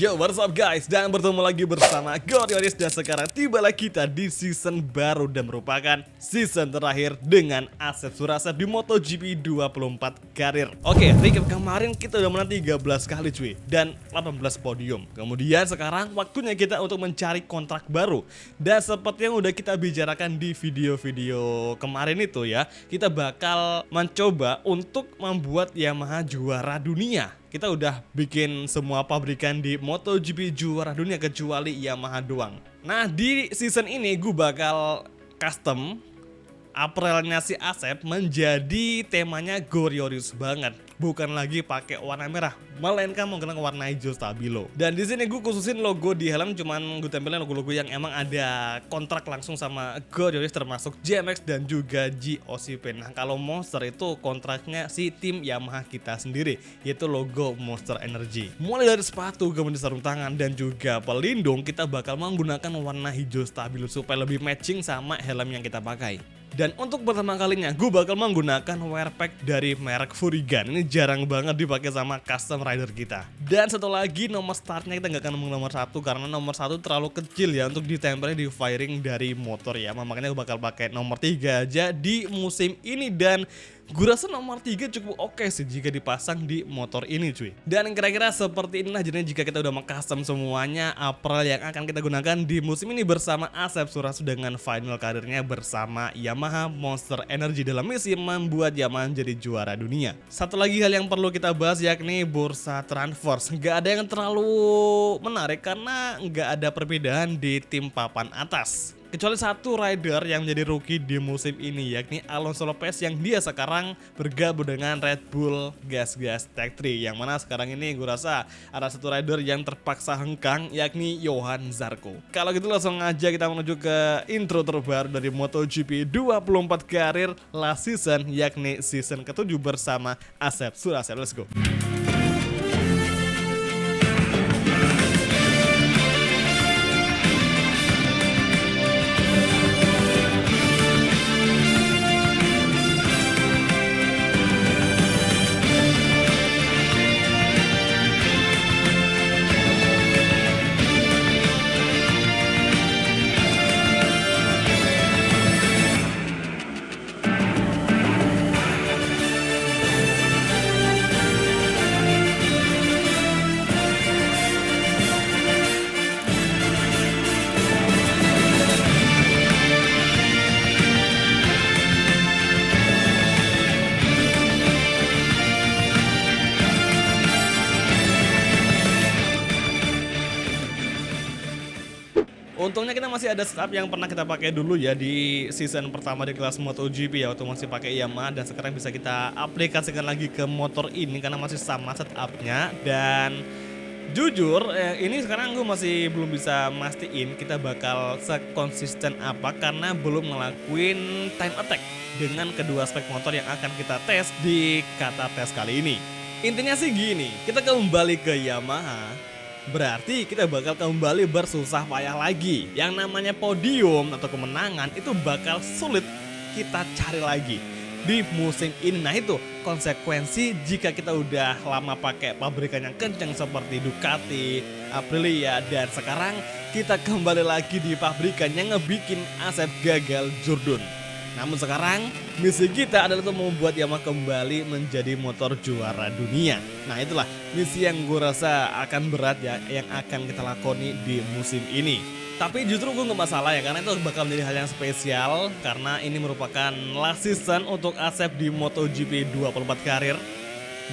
Yo, what's up guys? Dan bertemu lagi bersama Gorioris. Dan sekarang tibalah kita di season baru dan merupakan season terakhir dengan Asep Surasep di MotoGP 24 karir. Oke, recap kemarin kita udah menang 13 kali cuy dan 18 podium. Kemudian sekarang waktunya kita untuk mencari kontrak baru. Dan seperti yang udah kita bicarakan di video-video kemarin itu ya, kita bakal mencoba untuk membuat Yamaha juara dunia. Kita udah bikin semua pabrikan di MotoGP juara dunia kecuali Yamaha doang. Nah, di season ini gue bakal custom apparelnya si Asep menjadi temanya Gorioris banget. Bukan lagi pakai warna merah, melainkan menggunakan warna hijau stabilo. Dan di sini gue khususin logo di helm, cuman gue tempelin logo-logo yang emang ada kontrak langsung sama Gorioris, termasuk JMX dan juga GOCP. Nah, kalau Monster itu kontraknya si tim Yamaha kita sendiri, yaitu logo Monster Energy. Mulai dari sepatu, kemudian sarung tangan dan juga pelindung, kita bakal menggunakan warna hijau stabilo supaya lebih matching sama helm yang kita pakai. Dan untuk pertama kalinya gue bakal menggunakan wear pack dari merek Furigan. Ini jarang banget dipakai sama custom rider kita. Dan satu lagi, nomor startnya kita nggak akan ngomong nomor 1 karena nomor 1 terlalu kecil ya untuk ditempelnya di fairing dari motor ya. Makanya gue bakal pakai nomor 3 aja di musim ini. Dan gue rasa nomor 3 cukup oke sih jika dipasang di motor ini cuy. Dan kira-kira seperti inilah jadinya jika kita udah meng-custom semuanya apparel yang akan kita gunakan di musim ini bersama Asep Surasep dengan final karirnya bersama Yamaha Monster Energy dalam misi membuat Yamaha menjadi juara dunia. Satu lagi hal yang perlu kita bahas yakni bursa Transforce. Nggak ada yang terlalu menarik karena nggak ada perbedaan di tim papan atas. Kecuali satu rider yang menjadi rookie di musim ini yakni Alonso Lopez yang dia sekarang bergabung dengan Red Bull Gas Tech 3. Yang mana sekarang ini gue rasa ada satu rider yang terpaksa hengkang yakni Johan Zarco. Kalau gitu langsung aja kita menuju ke intro terbaru dari MotoGP 24 karir last season yakni season ke-7 bersama Asep Surasep. Let's go. Untungnya kita masih ada setup yang pernah kita pakai dulu ya di season pertama di kelas MotoGP ya, waktu masih pakai Yamaha, dan sekarang bisa kita aplikasikan lagi ke motor ini karena masih sama setupnya. Dan jujur ini sekarang gue masih belum bisa mastiin kita bakal sekonsisten apa karena belum ngelakuin time attack dengan kedua spek motor yang akan kita tes di kata tes kali ini. Intinya sih gini, kita kembali ke Yamaha, berarti kita bakal kembali bersusah payah lagi. Yang namanya podium atau kemenangan itu bakal sulit kita cari lagi di musim ini. Nah itu konsekuensi jika kita udah lama pakai pabrikan yang kenceng seperti Ducati, Aprilia, dan sekarang kita kembali lagi di pabrikan yang ngebikin Asep gagal Jordan. Namun sekarang misi kita adalah untuk membuat Yamaha kembali menjadi motor juara dunia. Nah itulah misi yang gue rasa akan berat ya yang akan kita lakoni di musim ini. Tapi justru gue gak masalah ya karena itu bakal menjadi hal yang spesial karena ini merupakan last season untuk Asep di MotoGP 24 karir.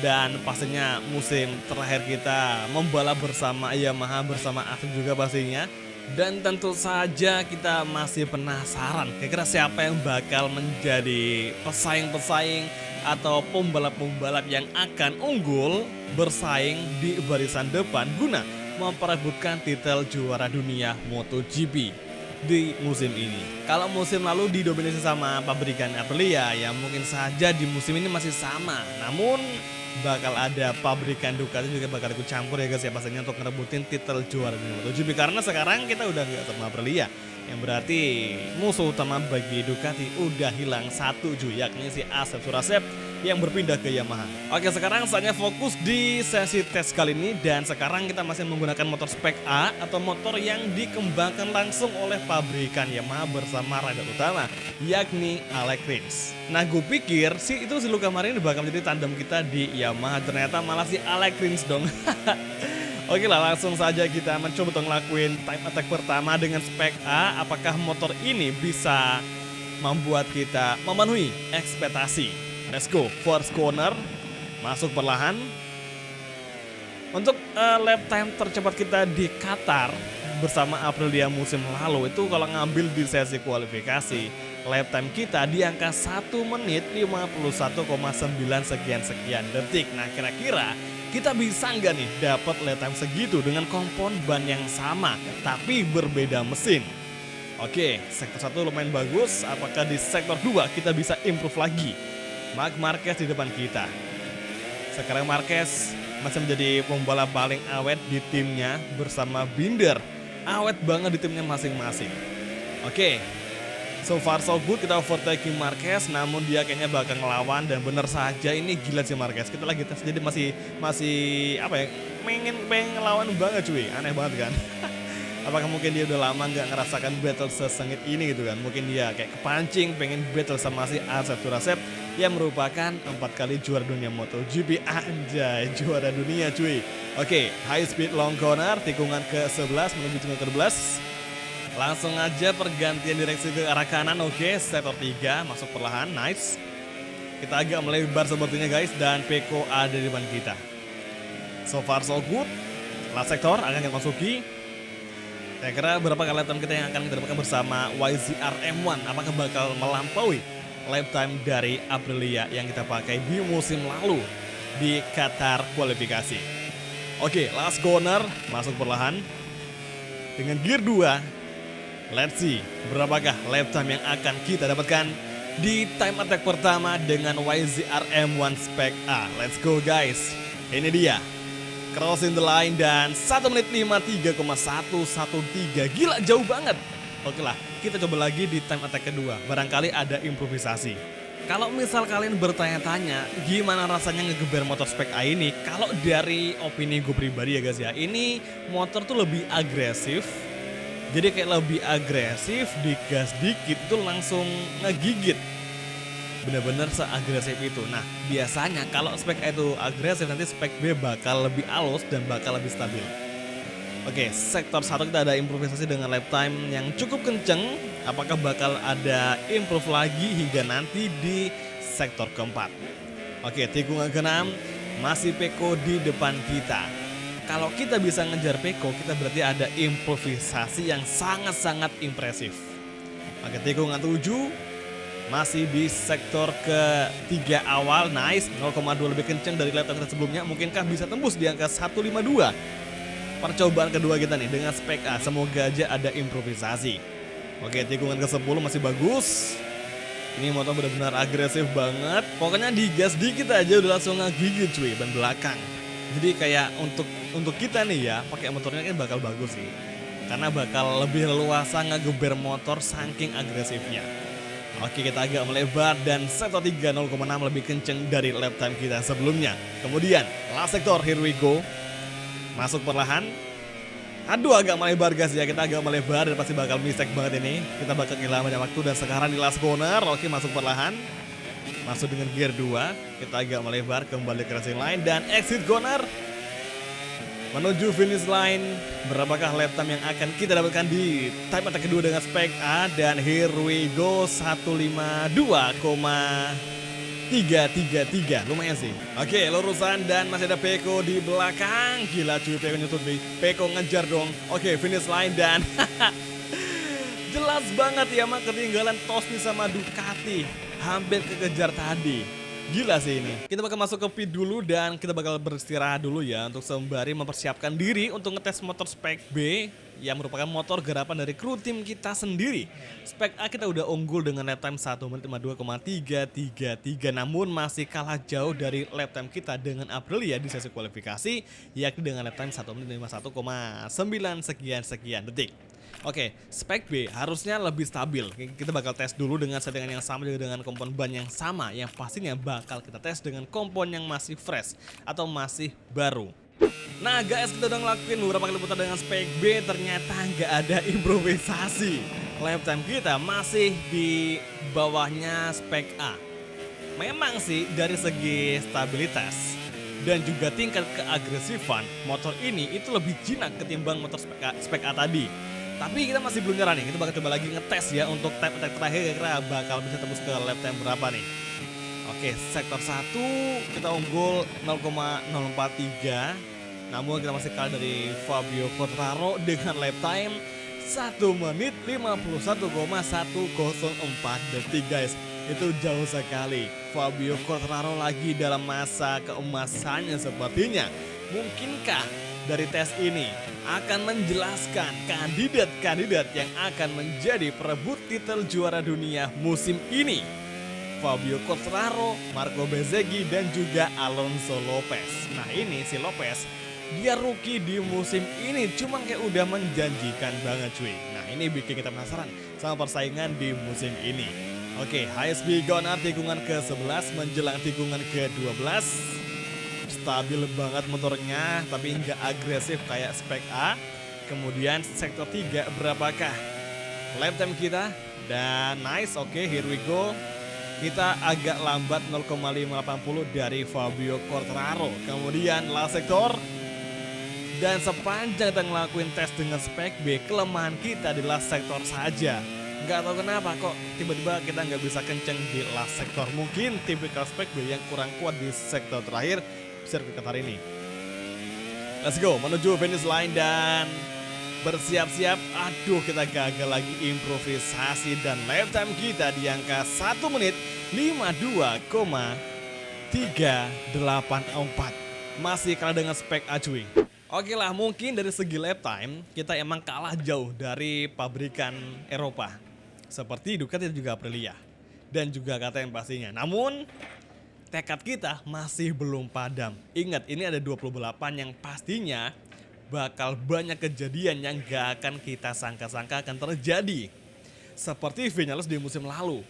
Dan pastinya musim terakhir kita membalap bersama Yamaha bersama Asep juga pastinya. Dan tentu saja kita masih penasaran kira-kira siapa yang bakal menjadi pesaing-pesaing atau pembalap-pembalap yang akan unggul bersaing di barisan depan guna memperebutkan titel juara dunia MotoGP di musim ini. Kalau musim lalu didominasi sama pabrikan Aprilia ya mungkin saja di musim ini masih sama. Namun bakal ada pabrikan Ducati juga bakal ikut campur ya guys ya, pastinya untuk ngerebutin titel juara dunia MotoGP. Karena sekarang kita udah nggak sama Aprilia, yang berarti musuh utama bagi Ducati udah hilang satu cuy, yakni si Asep Surasep yang berpindah ke Yamaha. Oke, sekarang saatnya fokus di sesi tes kali ini, dan sekarang kita masih menggunakan motor spek A atau motor yang dikembangkan langsung oleh pabrikan Yamaha bersama rider utama, yakni Alex Rins. Nah, gue pikir si Luca Marini bakal menjadi tandem kita di Yamaha, ternyata malah si Alex Rins dong. Oke lah, langsung saja kita mencoba untuk ngelakuin time attack pertama dengan spek A. Apakah motor ini bisa membuat kita memenuhi ekspektasi? Let's go, first corner, masuk perlahan. Untuk lap time tercepat kita di Qatar bersama Aprilia musim lalu itu kalau ngambil di sesi kualifikasi, lap time kita di angka 1 menit 51,9 sekian detik. Nah, kira-kira kita bisa nggak nih dapat lap time segitu dengan kompon ban yang sama tapi berbeda mesin? Oke, sektor 1 lumayan bagus. Apakah di sektor 2 kita bisa improve lagi? Marc Marquez di depan kita. Sekarang Marquez masih menjadi pembalap paling awet di timnya bersama Binder. Awet banget di timnya masing-masing. Oke, so far so good, kita overtaking Marquez, namun dia kayaknya bakal ngelawan, dan bener saja ini gila sih Marquez. Kita lagi tes jadi masih apa ya? Pengen ngelawan banget cuy. Aneh banget kan? Apakah mungkin dia udah lama nggak ngerasakan battle sesengit ini gitu kan? Mungkin dia kayak kepancing pengen battle sama si Asep Surasep yang merupakan 4 kali juara dunia MotoGP. Anjay, juara dunia cuy. Oke, high speed long corner, tikungan ke-11 menuju tikungan ke-12. Langsung aja pergantian direksi ke arah kanan. Oke, sektor 3 masuk perlahan, nice. Kita agak melebar sepertinya guys, dan Pecco ada di depan kita. So far so good. Last sektor akan kita masuki. Saya kira berapa kali lap time kita yang akan kita dapatkan bersama YZR M1, apakah bakal melampaui lap time dari Aprilia yang kita pakai di musim lalu di Qatar kualifikasi. Oke, last corner, masuk perlahan dengan gear 2. Let's see berapakah lap time yang akan kita dapatkan di time attack pertama dengan YZR M1 spek A. Let's go guys, ini dia crossing the line, dan 1 menit 53,113. Gila, jauh banget. Oke lah, kita coba lagi di time attack kedua. Barangkali ada improvisasi. Kalau misal kalian bertanya-tanya gimana rasanya ngegeber motor spek A ini, kalau dari opini gue pribadi ya guys ya, ini motor tuh lebih agresif. Jadi kayak lebih agresif, digas dikit tuh langsung ngegigit. Bener-bener seagresif itu. Nah, biasanya kalau spek A itu agresif, nanti spek B bakal lebih halus dan bakal lebih stabil. Oke, sektor 1 kita ada improvisasi dengan lap time yang cukup kenceng. Apakah bakal ada improve lagi hingga nanti di sektor keempat? Oke, tikungan ke-6 masih Pecco di depan kita. Kalau kita bisa ngejar Pecco, kita berarti ada improvisasi yang sangat-sangat impresif. Oke, tikungan 7 masih di sektor ke-3 awal, nice, 0,2 lebih kenceng dari lap time kita sebelumnya. Mungkinkah bisa tembus di angka 152? Percobaan kedua kita nih dengan spek A, semoga aja ada improvisasi. Oke, tikungan ke-10 masih bagus. Ini motor benar-benar agresif banget. Pokoknya digas dikit aja udah langsung ngegigit cuy ban belakang. Jadi kayak untuk kita nih ya, pakai motornya kan bakal bagus sih. Karena bakal lebih leluasa ngegeber motor saking agresifnya. Oke, kita agak melebar dan sektor 3 0,6 lebih kenceng dari lap time kita sebelumnya. Kemudian last sektor, here we go. Masuk perlahan. Aduh, agak melebar guys ya, kita agak melebar dan pasti bakal mistake banget ini. Kita bakal kehilangan banyak waktu, dan sekarang di last corner. Oke, masuk perlahan. Masuk dengan gear 2. Kita agak melebar kembali ke racing line dan exit corner. Menuju finish line, berapakah lap time yang akan kita dapatkan di time attack kedua dengan spek A, dan here we go, 152,333, lumayan sih. Oke, lurusan dan masih ada Pecco di belakang. Gila cuy, Pecco nyutut nih. Pecco ngejar dong. Oke, finish line dan jelas banget ya, mak ketinggalan tos nih sama Ducati. Hampir kekejar tadi. Gila sih ini. Kita bakal masuk ke pit dulu dan kita bakal beristirahat dulu ya untuk sembari mempersiapkan diri untuk ngetes motor spek B yang merupakan motor garapan dari kru tim kita sendiri. Spek A kita udah unggul dengan lap time 1 menit 52,333, namun masih kalah jauh dari lap time kita dengan Aprilia di sesi kualifikasi, yakni dengan lap time 1 menit 51,9 sekian detik. Oke, spek B harusnya lebih stabil. Kita bakal tes dulu dengan settingan yang sama juga dengan kompon ban yang sama, yang pastinya bakal kita tes dengan kompon yang masih fresh atau masih baru. Nah guys, kita udah ngelakuin beberapa kali putar dengan spek B, ternyata nggak ada improvisasi. Lap time kita masih di bawahnya spek A. Memang sih dari segi stabilitas dan juga tingkat keagresifan, motor ini itu lebih jinak ketimbang motor spek A tadi. Tapi kita masih belum nyerah nih, kita bakal coba lagi ngetes ya untuk time attack terakhir, kira-kira bakal bisa tembus ke lap time berapa nih. Oke, sektor 1 kita unggul 0,043, namun kita masih kalah dari Fabio Quartararo dengan lap time 1 menit 51,104 detik guys. Itu jauh sekali. Fabio Quartararo lagi dalam masa keemasannya sepertinya. Mungkinkah dari tes ini akan menjelaskan kandidat-kandidat yang akan menjadi perebut titel juara dunia musim ini? Fabio Quartararo, Marco Bezzecchi, dan juga Alonso Lopez. Nah ini si Lopez, dia rookie di musim ini, cuman kayak udah menjanjikan banget cuy. Nah ini bikin kita penasaran sama persaingan di musim ini. Oke, HSB Gunnar tikungan ke-11 menjelang tikungan ke-12. Stabil banget motornya, tapi nggak agresif kayak spek A. Kemudian sektor 3 berapakah lap time kita? Dan nice, oke, here we go. Kita agak lambat 0,580 dari Fabio Quartararo. Kemudian last sektor. Dan sepanjang kita ngelakuin tes dengan spek B, kelemahan kita di last sektor saja. Nggak tahu kenapa kok tiba-tiba kita nggak bisa kenceng di last sektor. Mungkin tipikal spek B yang kurang kuat di sektor terakhir sirkuit Qatar ini. Let's go menuju finish line dan bersiap-siap. Aduh, kita gagal lagi improvisasi dan lap time kita di angka 1 menit 52,384. Masih kalah dengan spek A cuy. Oke lah, mungkin dari segi lap time kita emang kalah jauh dari pabrikan Eropa seperti Ducati dan juga Aprilia dan juga KTM pastinya. Namun tekad kita masih belum padam. Ingat, ini ada 20 balapan yang pastinya bakal banyak kejadian yang gak akan kita sangka-sangka akan terjadi. Seperti Vinales di musim lalu.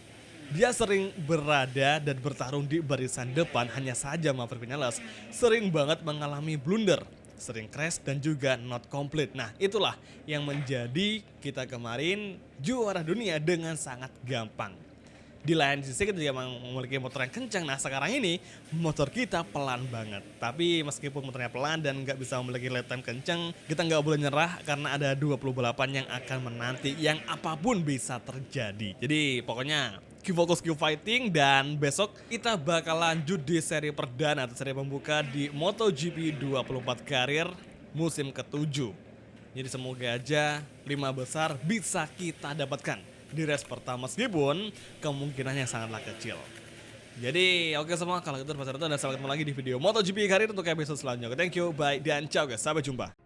Dia sering berada dan bertarung di barisan depan, hanya saja Maverick Vinales sering banget mengalami blunder, sering crash dan juga not complete. Nah itulah yang menjadi kita kemarin juara dunia dengan sangat gampang. Di lain sisi kita juga memiliki motor yang kencang. Nah sekarang ini motor kita pelan banget. Tapi meskipun motornya pelan dan nggak bisa memiliki lap time kencang, kita nggak boleh nyerah karena ada 20 balapan yang akan menanti, yang apapun bisa terjadi. Jadi pokoknya keep fokus, keep fighting, dan besok kita bakal lanjut di seri perdana atau seri pembuka di MotoGP 24 karir musim ke-7. Jadi semoga aja 5 besar bisa kita dapatkan di race pertama, meskipun kemungkinannya sangatlah kecil. Jadi oke semua, kalau gitu dan sampai ketemu lagi di video MotoGP karir untuk episode selanjutnya. Thank you, bye, dan ciao guys, sampai jumpa.